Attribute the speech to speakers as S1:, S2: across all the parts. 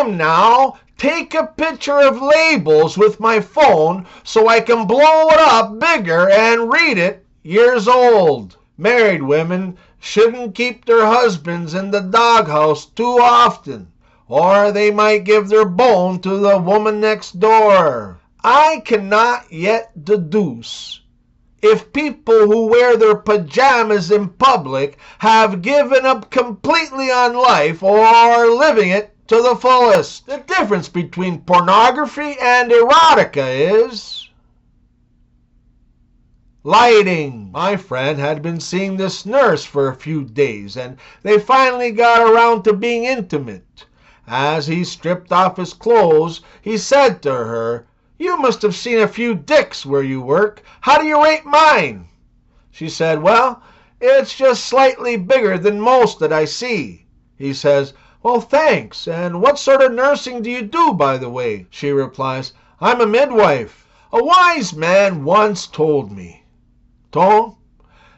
S1: I'm now take a picture of labels with my phone so I can blow it up bigger and read it years old. Married women shouldn't keep their husbands in the doghouse too often, or they might give their bone to the woman next door. I cannot yet deduce if people who wear their pajamas in public have given up completely on life or are living it to the fullest. The difference between pornography and erotica is lighting. My friend had been seeing this nurse for a few days, and they finally got around to being intimate. As he stripped off his clothes, he said to her, "You must have seen a few dicks where you work. How do you rate mine?" She said, "Well, it's just slightly bigger than most that I see." He says, "Well, thanks. And what sort of nursing do you do, by the way?" She replies, "I'm a midwife." A wise man once told me, "Don't,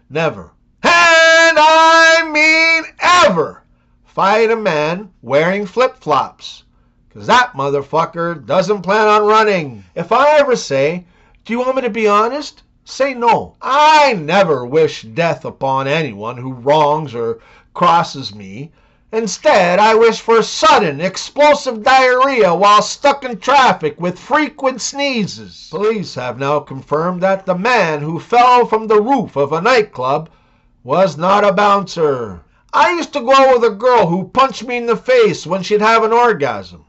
S1: never, and I mean ever, fight a man wearing flip-flops, 'cause that motherfucker doesn't plan on running." If I ever say, "Do you want me to be honest?" say no. I never wish death upon anyone who wrongs or crosses me. Instead, I wish for sudden, explosive diarrhea while stuck in traffic with frequent sneezes. Police have now confirmed that the man who fell from the roof of a nightclub was not a bouncer. I used to go out with a girl who punched me in the face when she'd have an orgasm.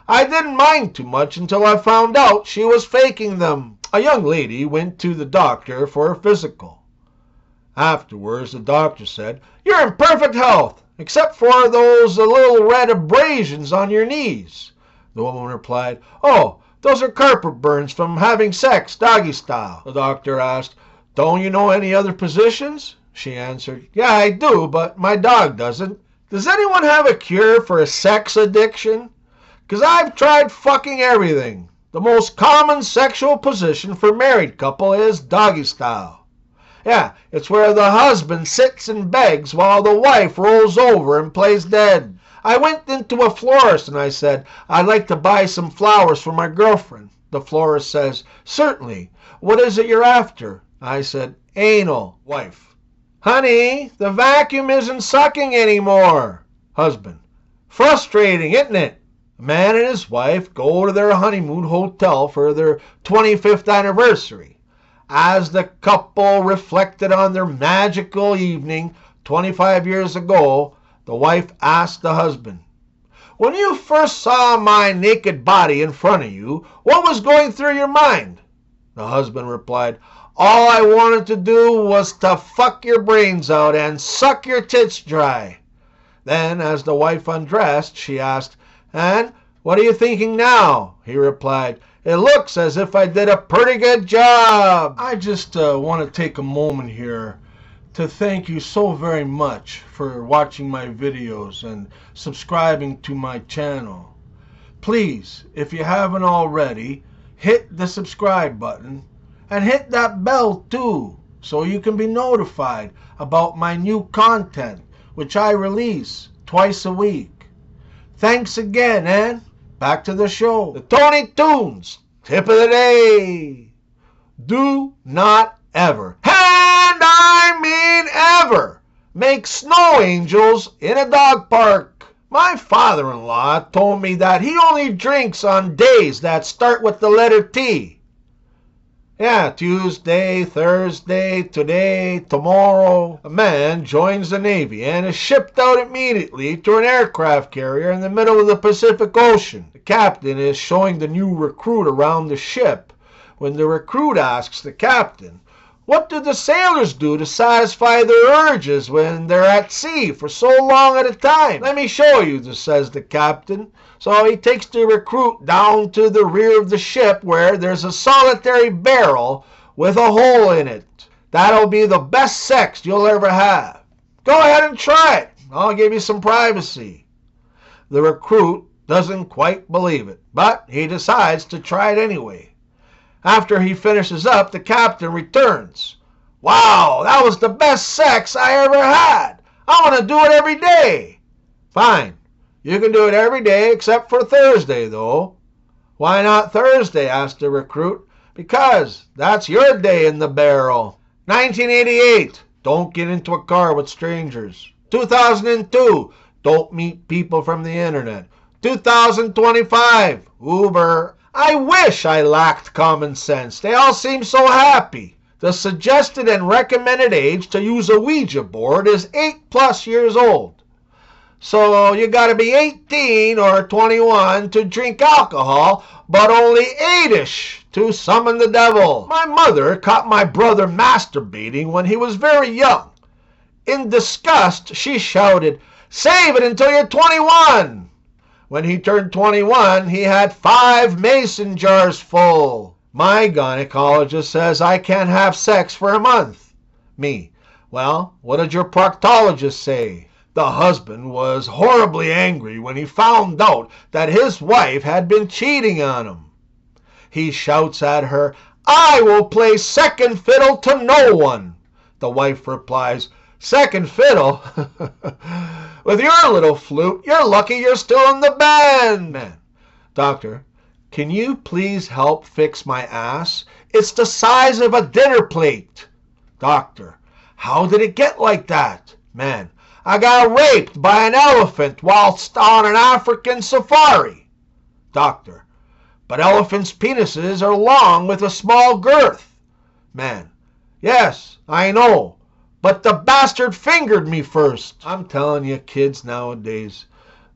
S1: I didn't mind too much until I found out she was faking them. A young lady went to the doctor for a physical. Afterwards, the doctor said, "You're in perfect health, except for those little red abrasions on your knees." The woman replied, "Oh, those are carpet burns from having sex, doggy style." The doctor asked, "Don't you know any other positions?" She answered, "Yeah, I do, but my dog doesn't." Does anyone have a cure for a sex addiction? 'Cause I've tried fucking everything. The most common sexual position for married couple is doggy style. Yeah, it's where the husband sits and begs while the wife rolls over and plays dead. I went into a florist and I said, "I'd like to buy some flowers for my girlfriend." The florist says, "Certainly. What is it you're after?" I said, "Anal." Wife, "Honey, the vacuum isn't sucking anymore." Husband, "Frustrating, isn't it?" A man and his wife go to their honeymoon hotel for their 25th anniversary. As the couple reflected on their magical evening 25 years ago, the wife asked the husband, "When you first saw my naked body in front of you, what was going through your mind?" The husband replied, "All I wanted to do was to fuck your brains out and suck your tits dry." Then, as the wife undressed, she asked, "And what are you thinking now?" He replied, "It looks as if I did a pretty good job." I just want to take a moment here to thank you so very much for watching my videos and subscribing to my channel. Please, if you haven't already, hit the subscribe button and hit that bell too, so you can be notified about my new content, which I release twice a week. Thanks again, and back to the show. The Tony Toons tip of the day. Do not ever, and I mean ever, make snow angels in a dog park. My father-in-law told me that he only drinks on days that start with the letter T. Yeah, Tuesday, Thursday, today, tomorrow. A man joins the Navy and is shipped out immediately to an aircraft carrier in the middle of the Pacific Ocean. The captain is showing the new recruit around the ship when the recruit asks the captain, "What do the sailors do to satisfy their urges when they're at sea for so long at a time?" "Let me show you," says the captain. So he takes the recruit down to the rear of the ship where there's a solitary barrel with a hole in it. "That'll be the best sex you'll ever have. Go ahead and try it. I'll give you some privacy." The recruit doesn't quite believe it, but he decides to try it anyway. After he finishes up, the captain returns. "Wow, that was the best sex I ever had. I want to do it every day." "Fine. You can do it every day except for Thursday, though. Why not Thursday? Asked the recruit. Because that's your day in the barrel. 1988. Don't get into a car with strangers. 2002. Don't meet people from the internet. 2025. Uber. I wish I lacked common sense. They all seem so happy. The suggested and recommended age to use a Ouija board is 8+ years old. So you gotta be 18 or 21 to drink alcohol, but only 8-ish to summon the devil. My mother caught my brother masturbating when he was very young. In disgust, she shouted, "Save it until you're 21!" When he turned 21, he had 5 mason jars full. My gynecologist says I can't have sex for a month. Me: well, what did your proctologist say? The husband was horribly angry when he found out that his wife had been cheating on him. He shouts at her, "I will play second fiddle to no one." The wife replies, "Second fiddle? With your little flute, you're lucky you're still in the band." Man. Doctor, can you please help fix my ass? It's the size of a dinner plate. Doctor, how did it get like that? Man, I got raped by an elephant whilst on an African safari. Doctor, but elephants' penises are long with a small girth. Man, yes, I know, but the bastard fingered me first. I'm telling you, kids nowadays.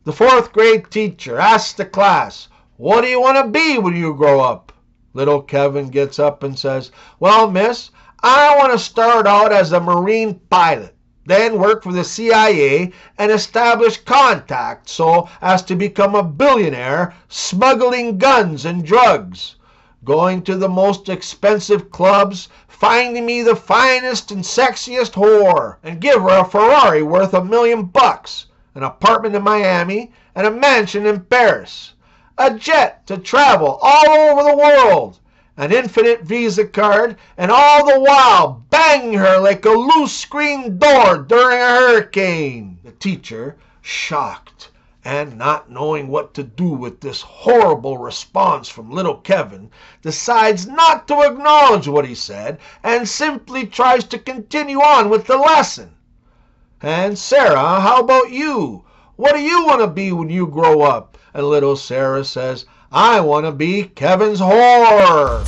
S1: The 4th grade teacher asks the class, "What do you want to be when you grow up?" Little Kevin gets up and says, "Well, miss, I want to start out as a Marine pilot, then work for the CIA and establish contacts so as to become a billionaire smuggling guns and drugs, going to the most expensive clubs, finding me the finest and sexiest whore, and give her a Ferrari worth $1 million, an apartment in Miami, and a mansion in Paris, a jet to travel all over the world, an infinite Visa card, and all the while banging her like a loose screen door during a hurricane." The teacher, shocked and not knowing what to do with this horrible response from little Kevin, decides not to acknowledge what he said and simply tries to continue on with the lesson. "And Sarah, how about you? What do you want to be when you grow up?" And little Sarah says, "I want to be Kevin's whore."